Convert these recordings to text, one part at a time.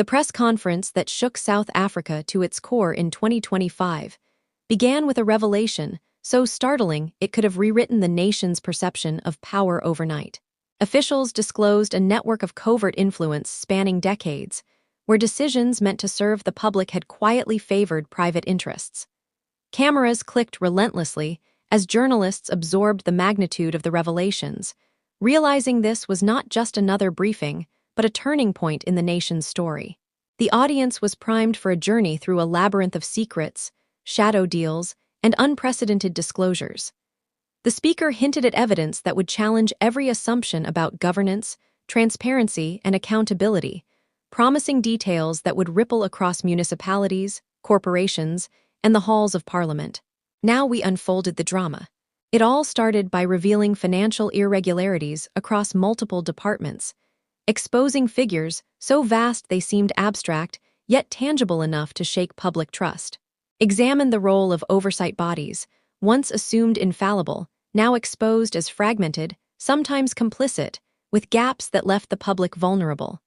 The press conference that shook South Africa to its core in 2025 began with a revelation so startling it could have rewritten the nation's perception of power overnight. Officials disclosed a network of covert influence spanning decades, where decisions meant to serve the public had quietly favored private interests. Cameras clicked relentlessly as journalists absorbed the magnitude of the revelations, realizing this was not just another briefing, but a turning point in the nation's story. The audience was primed for a journey through a labyrinth of secrets, shadow deals, and unprecedented disclosures. The speaker hinted at evidence that would challenge every assumption about governance, transparency, and accountability, promising details that would ripple across municipalities, corporations, and the halls of Parliament. Now we unfolded the drama. It all started by revealing financial irregularities across multiple departments, exposing figures so vast they seemed abstract, yet tangible enough to shake public trust. Examine the role of oversight bodies, once assumed infallible, now exposed as fragmented, sometimes complicit, with gaps that left the public vulnerable.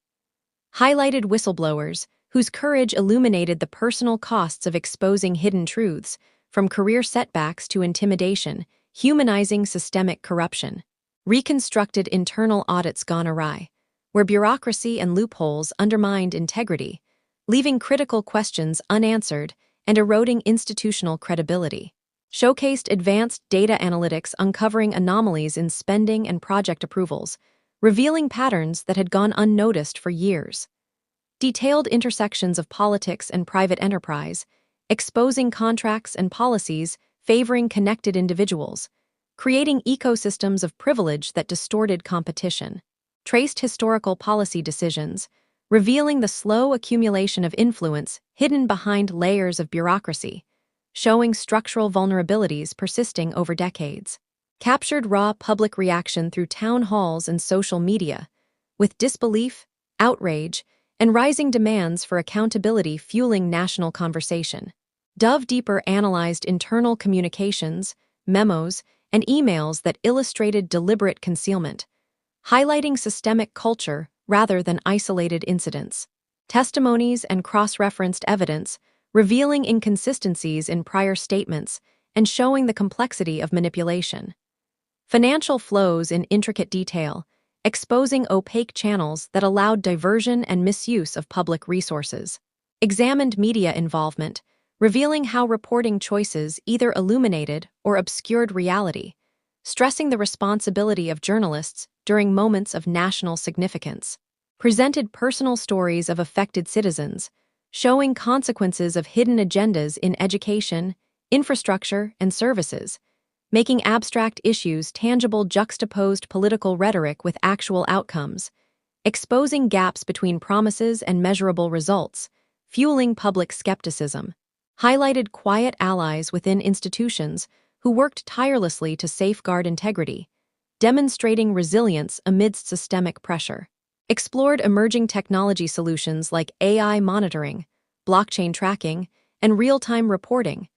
Highlighted whistleblowers, whose courage illuminated the personal costs of exposing hidden truths, from career setbacks to intimidation, humanizing systemic corruption. Reconstructed internal audits gone awry, where bureaucracy and loopholes undermined integrity, leaving critical questions unanswered and eroding institutional credibility. Showcased advanced data analytics uncovering anomalies in spending and project approvals, revealing patterns that had gone unnoticed for years. Detailed intersections of politics and private enterprise, exposing contracts and policies favoring connected individuals, creating ecosystems of privilege that distorted competition. Traced historical policy decisions, revealing the slow accumulation of influence hidden behind layers of bureaucracy, showing structural vulnerabilities persisting over decades. Captured raw public reaction through town halls and social media, with disbelief, outrage, and rising demands for accountability fueling national conversation. Dove Deeper analyzed internal communications, memos, and emails that illustrated deliberate concealment, highlighting systemic culture rather than isolated incidents. Testimonies and cross-referenced evidence, revealing inconsistencies in prior statements and showing the complexity of manipulation. Financial flows in intricate detail, exposing opaque channels that allowed diversion and misuse of public resources. Examined media involvement, revealing how reporting choices either illuminated or obscured reality, stressing the responsibility of journalists during moments of national significance. Presented personal stories of affected citizens, showing consequences of hidden agendas in education, infrastructure, and services, making abstract issues tangible, juxtaposed political rhetoric with actual outcomes, exposing gaps between promises and measurable results, fueling public skepticism. Highlighted quiet allies within institutions who worked tirelessly to safeguard integrity, demonstrating resilience amidst systemic pressure. Explored emerging technology solutions like AI monitoring, blockchain tracking, and real-time reporting,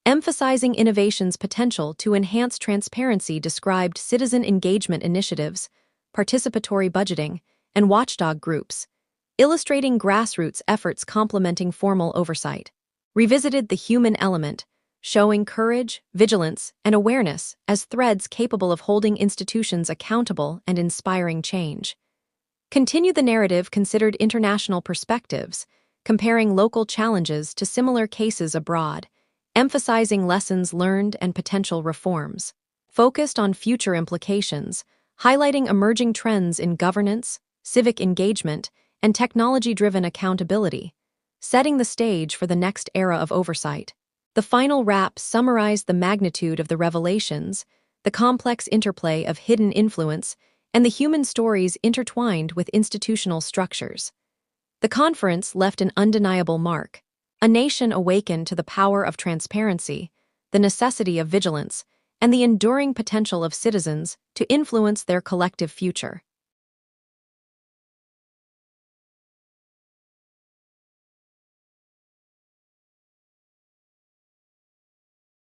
emphasizing innovation's potential to enhance transparency. Described citizen engagement initiatives, participatory budgeting, and watchdog groups, illustrating grassroots efforts complementing formal oversight. Revisited the human element, showing courage, vigilance, and awareness as threads capable of holding institutions accountable and inspiring change. Continue the narrative. Considered international perspectives, comparing local challenges to similar cases abroad, emphasizing lessons learned and potential reforms. Focused on future implications, highlighting emerging trends in governance, civic engagement, and technology-driven accountability, setting the stage for the next era of oversight. The final wrap summarized the magnitude of the revelations, the complex interplay of hidden influence, and the human stories intertwined with institutional structures. The conference left an undeniable mark. A nation awakened to the power of transparency, the necessity of vigilance, and the enduring potential of citizens to influence their collective future.